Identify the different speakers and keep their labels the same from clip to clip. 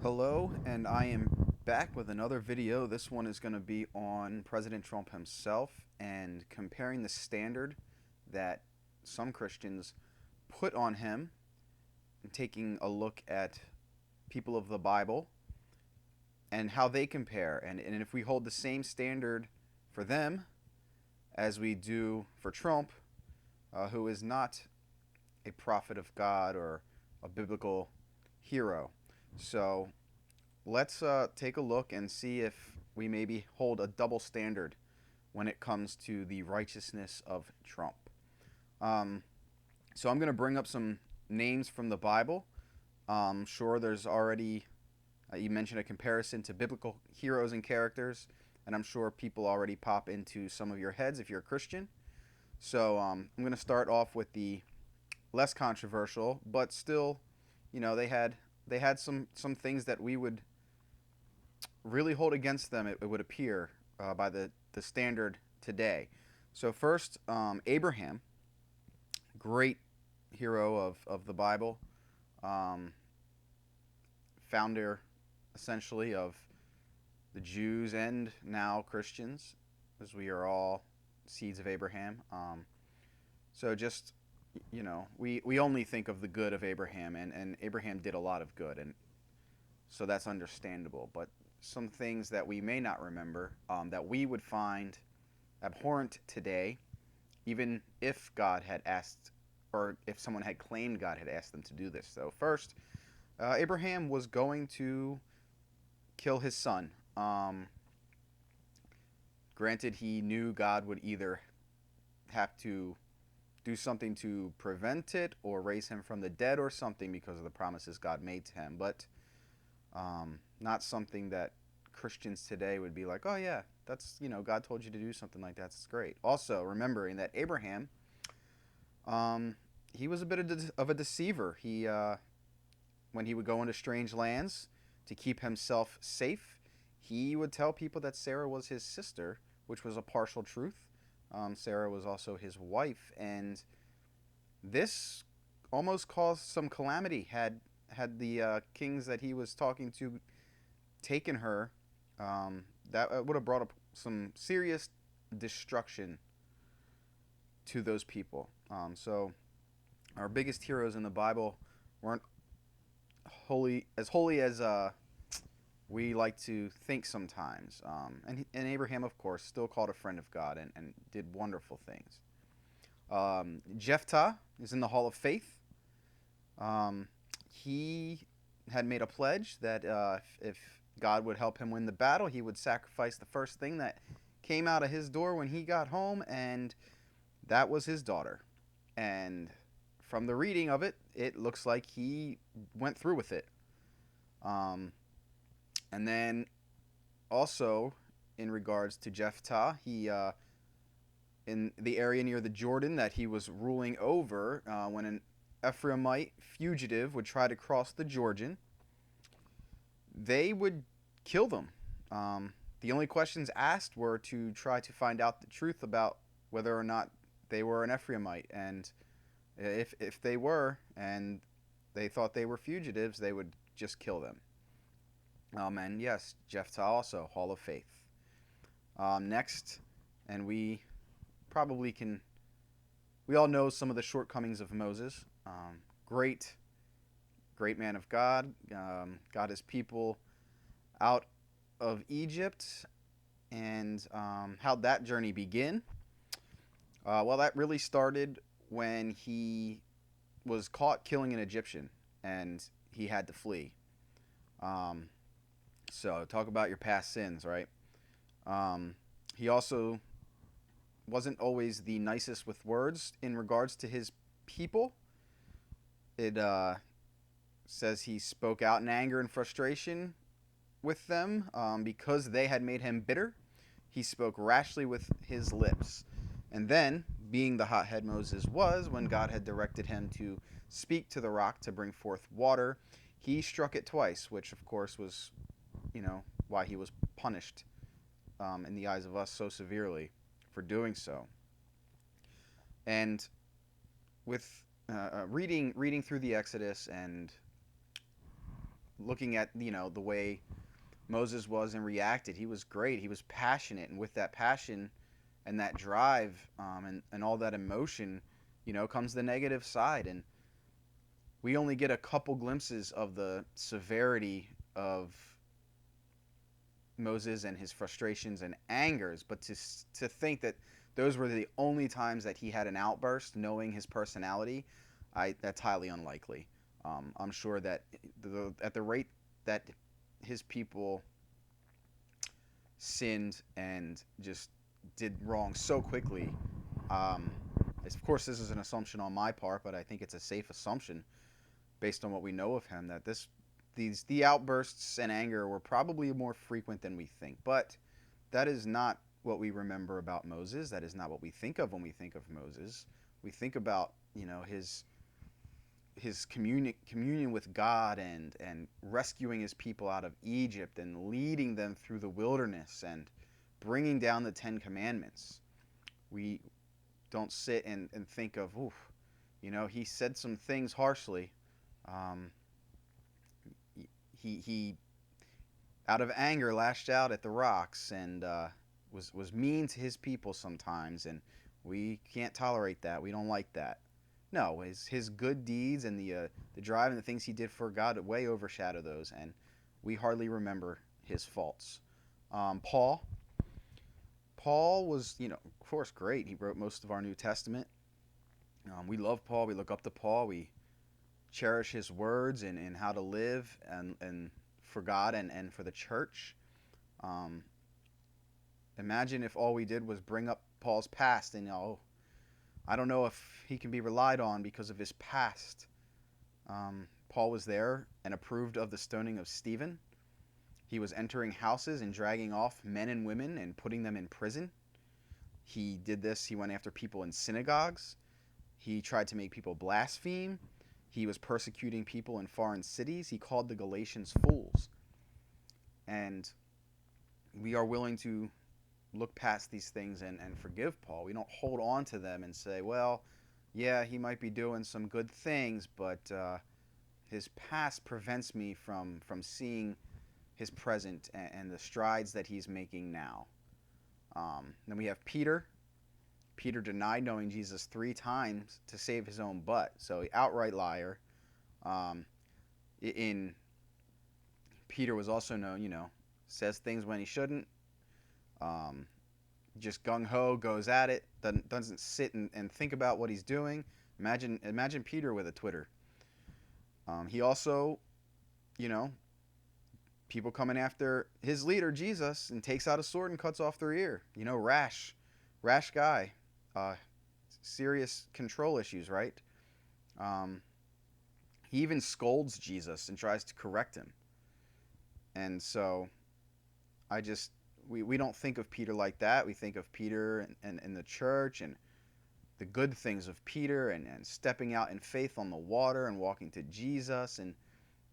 Speaker 1: Hello, and I am back with another video. This one is going to be on President Trump himself and comparing the standard that some Christians put on him and taking a look at people of the Bible and how they compare. And if we hold the same standard for them as we do for Trump, who is not a prophet of God or a biblical hero. So let's take a look and see if we maybe hold a double standard when it comes to the righteousness of Trump. Um, so I'm going to bring up some names from the Bible. Sure, there's already, you mentioned a comparison to biblical heroes and characters, and I'm sure people already pop into some of your heads if you're a Christian. So I'm going to start off with the less controversial, but still, they had some things that we would really hold against them, it would appear, by the standard today. So, first, Abraham, great hero of the Bible, um, founder essentially of the Jews and now Christians, as we are all seeds of Abraham. So, just, we only think of the good of Abraham, and Abraham did a lot of good, and so that's understandable. But some things that we may not remember, that we would find abhorrent today, even if God had asked, or if someone had claimed God had asked them to do this. So, first, Abraham was going to kill his son. Granted, he knew God would either have to do something to prevent it or raise him from the dead or something because of the promises God made to him, but not something that Christians today would be like, oh, yeah, God told you to do something like that. That's great. Also, remembering that Abraham, um, he was a bit of a deceiver. When he would go into strange lands to keep himself safe, he would tell people that Sarah was his sister, which was a partial truth. Sarah was also his wife, and this almost caused some calamity. Had the kings that he was talking to taken her, that would have brought up some serious destruction to those people. So our biggest heroes in the Bible weren't holy as we like to think sometimes. And Abraham, of course, still called a friend of God and did wonderful things. Jephthah is in the Hall of Faith. He had made a pledge that if God would help him win the battle, he would sacrifice the first thing that came out of his door when he got home, and that was his daughter. And from the reading of it, it looks like he went through with it. Um, and then also, in regards to Jephthah, he in the area near the Jordan that he was ruling over, when an Ephraimite fugitive would try to cross the Jordan, they would kill them. The only questions asked were to try to find out the truth about whether or not they were an Ephraimite, and if they were, and they thought they were fugitives, they would just kill them. And yes, Jephthah also Hall of Faith. Next, and we probably can. We all know some of the shortcomings of Moses. Great, great man of God. Got his people out of Egypt, and how'd that journey begin? Well, that really started when he was caught killing an Egyptian, and he had to flee. Um, so talk about your past sins, right? Um, he also wasn't always the nicest with words in regards to his people. It says he spoke out in anger and frustration with them, because they had made him bitter. He spoke rashly with his lips. And then, being the hothead Moses was, when God had directed him to speak to the rock to bring forth water, he struck it twice, which of course was, why he was punished, in the eyes of us so severely for doing so. And with reading through the Exodus and looking at, the way Moses was and reacted, he was great. He was passionate, and with that passion and that drive, and all that emotion, comes the negative side. And we only get a couple glimpses of the severity of Moses and his frustrations and angers, but to think that those were the only times that he had an outburst, knowing his personality, that's highly unlikely. I'm sure that at the rate that his people sinned and just did wrong so quickly, um, of course this is an assumption on my part, but I think it's a safe assumption based on what we know of him, that the outbursts and anger were probably more frequent than we think. But that is not what we remember about Moses. That is not what we think of when we think of Moses. We think about, his communion with God, and rescuing his people out of Egypt and leading them through the wilderness and bringing down the 10 Commandments. We don't sit and think of, oof, he said some things harshly. Um, he out of anger lashed out at the rocks, and was mean to his people sometimes, and we can't tolerate that. We don't like that. No, his good deeds and the drive and the things he did for God way overshadow those, and we hardly remember his faults. Paul. Paul was, of course, great. He wrote most of our New Testament. We love Paul. We look up to Paul. We cherish his words and how to live and for God and for the church. Um, Imagine if all we did was bring up Paul's past, and I don't know if he can be relied on because of his past. Paul was there and approved of the stoning of Stephen. He was entering houses and dragging off men and women and putting them in prison. He did this. He went after people in synagogues. He tried to make people blaspheme. He was persecuting people in foreign cities. He called the Galatians fools. And we are willing to look past these things and forgive Paul. We don't hold on to them and say, well, yeah, he might be doing some good things, but his past prevents me from seeing his present and the strides that he's making now. Then we have Peter. Peter denied knowing Jesus 3 times to save his own butt. So outright liar. In Peter was also known, says things when he shouldn't. Just gung ho, goes at it. Doesn't sit and think about what he's doing. Imagine Peter with a Twitter. He also, people coming after his leader Jesus, and takes out a sword and cuts off their ear. Rash guy. Serious control issues, right? He even scolds Jesus and tries to correct him. And so we don't think of Peter like that. We think of Peter and the church and the good things of Peter and stepping out in faith on the water and walking to Jesus. And,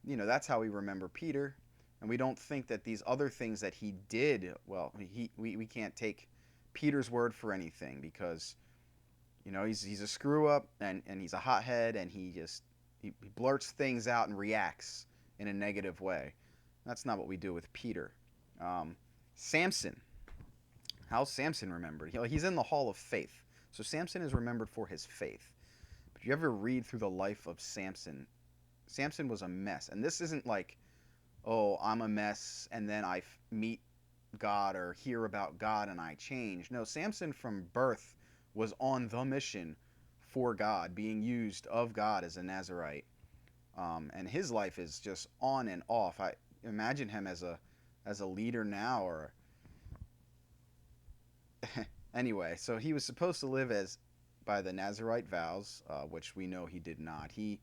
Speaker 1: that's how we remember Peter. And we don't think that these other things that he did, well, we can't take Peter's word for anything, because, he's a screw up and he's a hothead, and he blurts things out and reacts in a negative way. That's not what we do with Peter. Samson. How's Samson remembered? He's in the Hall of Faith. So Samson is remembered for his faith. But if you ever read through the life of Samson, Samson was a mess. And this isn't like, oh, I'm a mess and then I meet God or hear about God and I change. No, Samson from birth was on the mission for God, being used of God as a Nazirite. And his life is just on and off. I imagine him as a leader now, or anyway. So he was supposed to live by the Nazirite vows, which we know he did not. He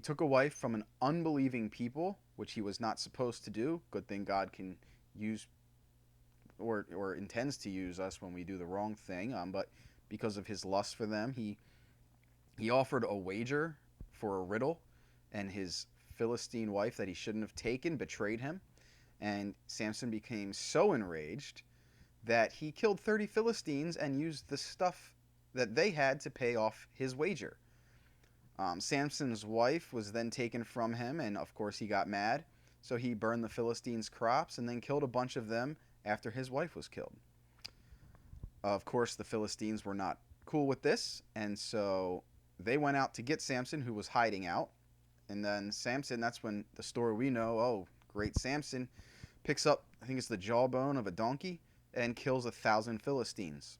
Speaker 1: took a wife from an unbelieving people, which he was not supposed to do. Good thing God can use or intends to use us when we do the wrong thing. But because of his lust for them, he offered a wager for a riddle, and his Philistine wife that he shouldn't have taken betrayed him. And Samson became so enraged that he killed 30 Philistines and used the stuff that they had to pay off his wager. Samson's wife was then taken from him, and of course he got mad. So he burned the Philistines' crops and then killed a bunch of them after his wife was killed. Of course, the Philistines were not cool with this, and so they went out to get Samson, who was hiding out. And then Samson, that's when the story we know, oh, great Samson, picks up, I think it's the jawbone of a donkey, and kills 1,000 Philistines.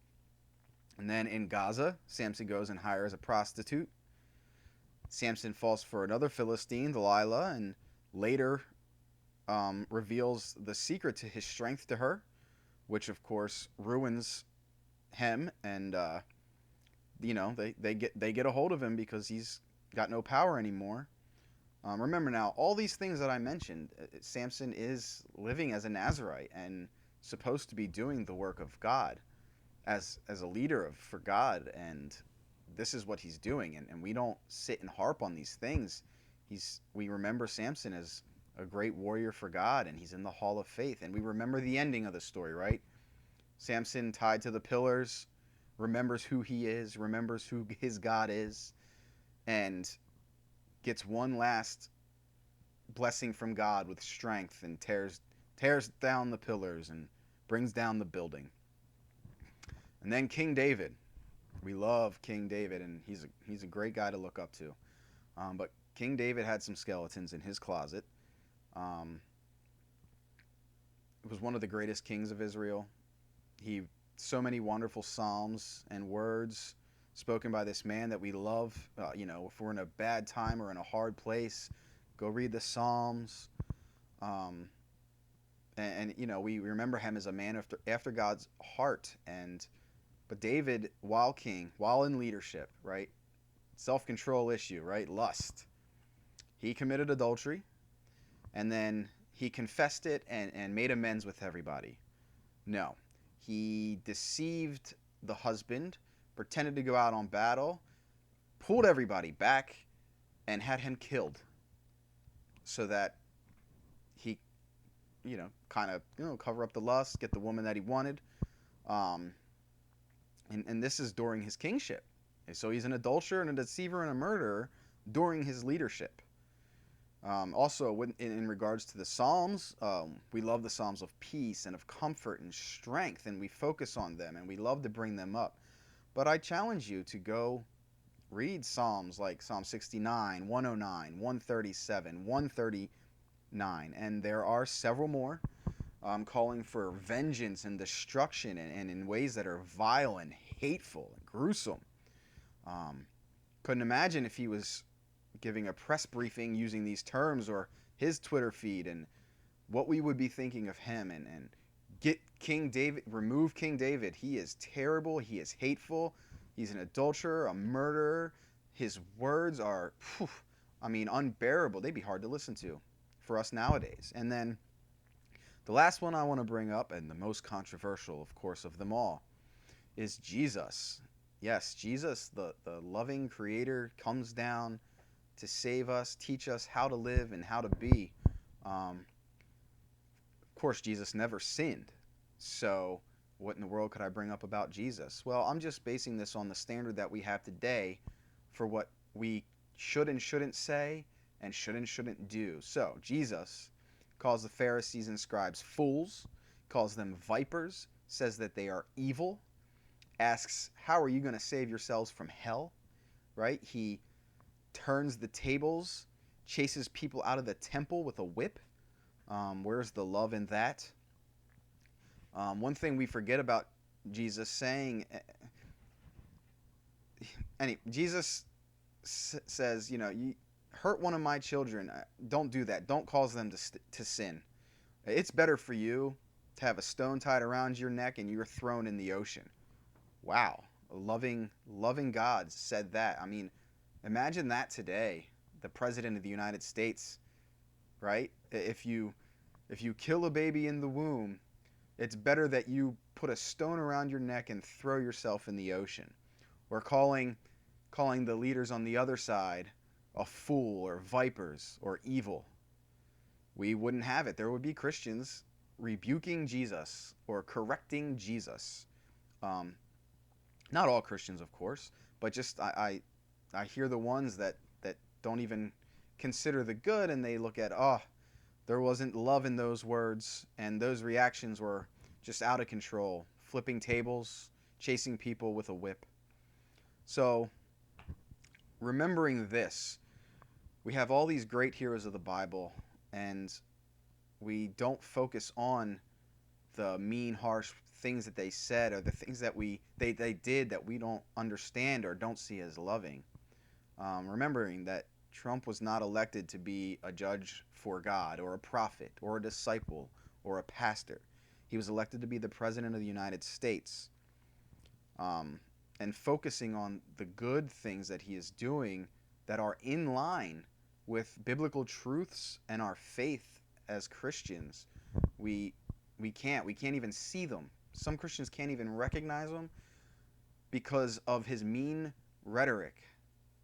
Speaker 1: And then in Gaza, Samson goes and hires a prostitute. Samson falls for another Philistine, Delilah, and later reveals the secret to his strength to her, which of course ruins him. And they get a hold of him because he's got no power anymore. Remember now, all these things that I mentioned, Samson is living as a Nazarite and supposed to be doing the work of God as a leader for God, and this is what he's doing. And we don't sit and harp on these things. We remember Samson as a great warrior for God, and he's in the Hall of Faith. And we remember the ending of the story, right? Samson tied to the pillars, remembers who he is, remembers who his God is, and gets one last blessing from God with strength and tears down the pillars and brings down the building. And then King David. We love King David, and he's a great guy to look up to. But King David had some skeletons in his closet. It was one of the greatest kings of Israel. So many wonderful psalms and words spoken by this man that we love. If we're in a bad time or in a hard place, go read the Psalms. We remember him as a man after God's heart. But David, while king, while in leadership, right? Self-control issue, right? Lust. He committed adultery, and then he confessed it and made amends with everybody. No. He deceived the husband, pretended to go out on battle, pulled everybody back, and had him killed so that he, cover up the lust, get the woman that he wanted. And this is during his kingship. So he's an adulterer and a deceiver and a murderer during his leadership. Also, in regards to the Psalms, we love the Psalms of peace and of comfort and strength, and we focus on them, and we love to bring them up. But I challenge you to go read Psalms like Psalm 69, 109, 137, 139, and there are several more calling for vengeance and destruction and in ways that are vile and hateful and gruesome. Couldn't imagine if he was giving a press briefing using these terms, or his Twitter feed, and what we would be thinking of him. And get King David, remove King David. He is terrible. He is hateful. He's an adulterer, a murderer. His words are, unbearable. They'd be hard to listen to for us nowadays. And then the last one I want to bring up, and the most controversial, of course, of them all, is Jesus. Yes, Jesus, the loving creator, comes down to save us, teach us how to live and how to be. Of course, Jesus never sinned. So what in the world could I bring up about Jesus? Well, I'm just basing this on the standard that we have today for what we should and shouldn't say and shouldn't do. So Jesus calls the Pharisees and scribes fools, calls them vipers, says that they are evil, asks, how are you going to save yourselves from hell? Right? He turns the tables, chases people out of the temple with a whip. Where's the love in that? One thing we forget about Jesus saying, Jesus says, you hurt one of my children, don't do that. Don't cause them to sin. It's better for you to have a stone tied around your neck and you're thrown in the ocean. Wow. A loving God said that. Imagine that today. The President of the United States, right? If you kill a baby in the womb, it's better that you put a stone around your neck and throw yourself in the ocean. Or calling the leaders on the other side a fool or vipers or evil. We wouldn't have it. There would be Christians rebuking Jesus or correcting Jesus. Not all Christians, of course, but just I hear the ones that don't even consider the good, and they look at, There wasn't love in those words, and those reactions were just out of control, flipping tables, chasing people with a whip. So, remembering this, we have all these great heroes of the Bible, and we don't focus on the mean, harsh things that they said or the things that they did that we don't understand or don't see as loving. Remembering that Trump was not elected to be a judge for God or a prophet or a disciple or a pastor. He was elected to be the president of the United States. And focusing on the good things that he is doing that are in line with biblical truths and our faith as Christians. We we can't even see them. Some Christians can't even recognize them because of his mean rhetoric,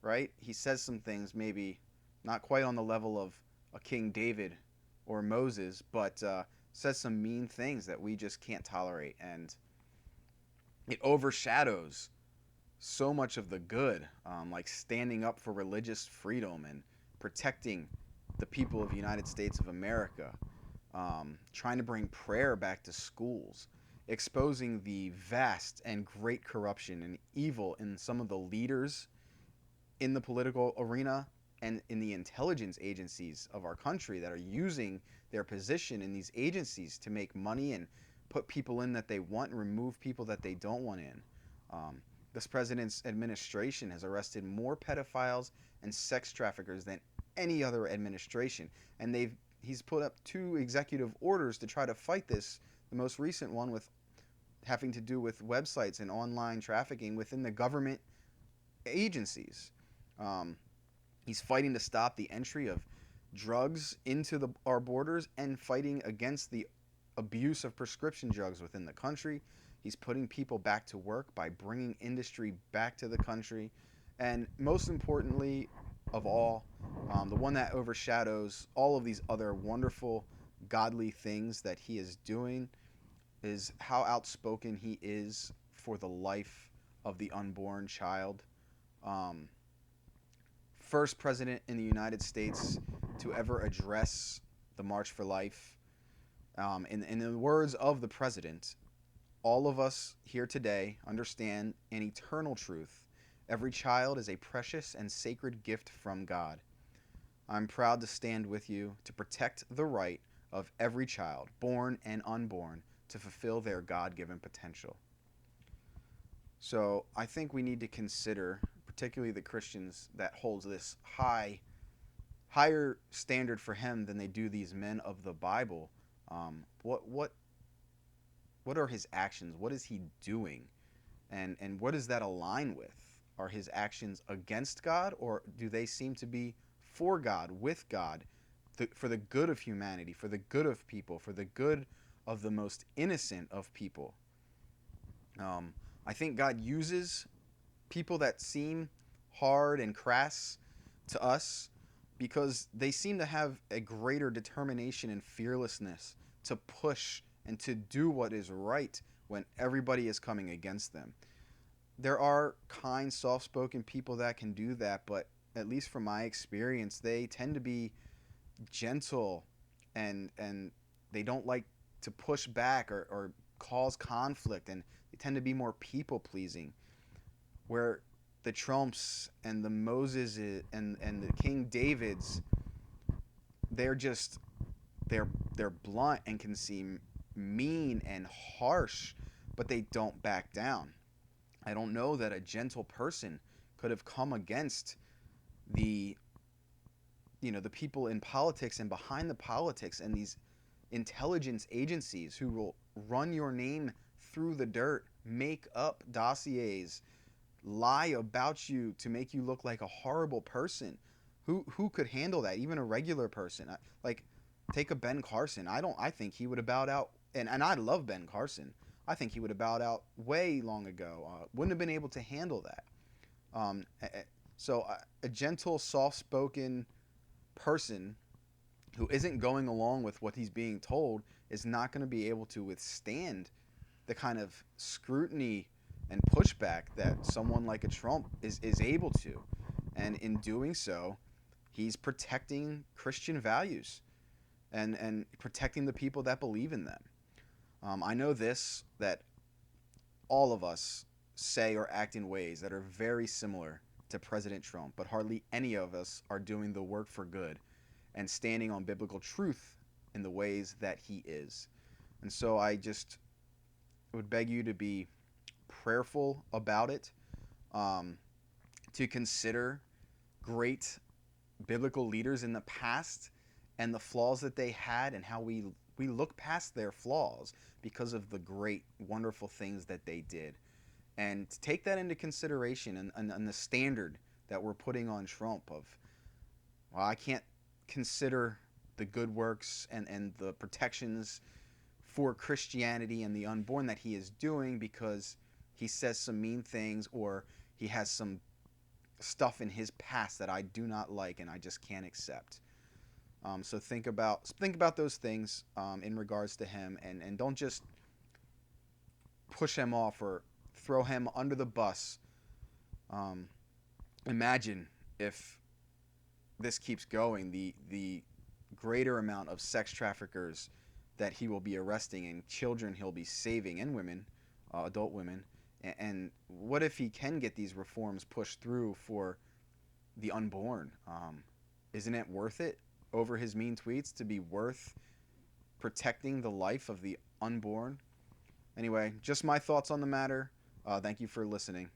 Speaker 1: right? He says some things maybe not quite on the level of a King David or Moses, but says some mean things that we just can't tolerate, and it overshadows so much of the good, like standing up for religious freedom and protecting the people of the United States of America, trying to bring prayer back to schools, exposing the vast and great corruption and evil in some of the leaders in the political arena and in the intelligence agencies of our country that are using their position in these agencies to make money and put people in that they want and remove people that they don't want in. This president's administration has arrested more pedophiles and sex traffickers than any other administration, and he's put up 2 executive orders to try to fight this. The most recent one with having to do with websites and online trafficking within the government agencies. He's fighting to stop the entry of drugs into our borders and fighting against the abuse of prescription drugs within the country. He's putting people back to work by bringing industry back to the country. And most importantly of all, the one that overshadows all of these other wonderful, godly things that he is doing is how outspoken he is for the life of the unborn child. First president in the United States to ever address the March for Life. In the words of the president, all of us here today understand an eternal truth. Every child is a precious and sacred gift from God. I'm proud to stand with you to protect the right of every child, born and unborn, to fulfill their God-given potential. So I think we need to consider, particularly the Christians that holds this higher standard for him than they do these men of the Bible. What are his actions? What is he doing? And what does that align with? Are his actions against God, or do they seem to be for God, with God, for the good of humanity, for the good of people, for the good of the most innocent of people? I think God uses people that seem hard and crass to us because they seem to have a greater determination and fearlessness to push and to do what is right when everybody is coming against them. There are kind, soft-spoken people that can do that, but at least from my experience, they tend to be gentle and they don't like to push back or cause conflict, and they tend to be more people-pleasing. Where the Trumps and the Moses and the King Davids, they're blunt and can seem mean and harsh, but they don't back down. I don't know that a gentle person could have come against the people in politics and behind the politics and these intelligence agencies who will run your name through the dirt, make up dossiers, lie about you to make you look like a horrible person. Who could handle that? Even a regular person. Like, take a Ben Carson. I think he would have bowed out, and I love Ben Carson. I think he would have bowed out way long ago. Wouldn't have been able to handle that. So a gentle, soft-spoken person who isn't going along with what he's being told is not going to be able to withstand the kind of scrutiny and pushback that someone like a Trump is able to. And in doing so, he's protecting Christian values. and protecting the people that believe in them. I know this, that all of us say or act in ways that are very similar to President Trump, but hardly any of us are doing the work for good and standing on biblical truth in the ways that he is. And so I just would beg you to be prayerful about it, um, to consider great biblical leaders in the past and the flaws that they had, and how we look past their flaws because of the great wonderful things that they did, and take that into consideration, and the standard that we're putting on Trump of, well, I can't consider the good works and the protections for Christianity and the unborn that he is doing because he says some mean things, or he has some stuff in his past that I do not like and I just can't accept. So think about those things, in regards to him, and don't just push him off or throw him under the bus. Um, Imagine if this keeps going, the greater amount of sex traffickers that he will be arresting, and children he'll be saving, and women, adult women. And what if he can get these reforms pushed through for the unborn? Isn't it worth it over his mean tweets to be worth protecting the life of the unborn? Anyway, just my thoughts on the matter. Thank you for listening.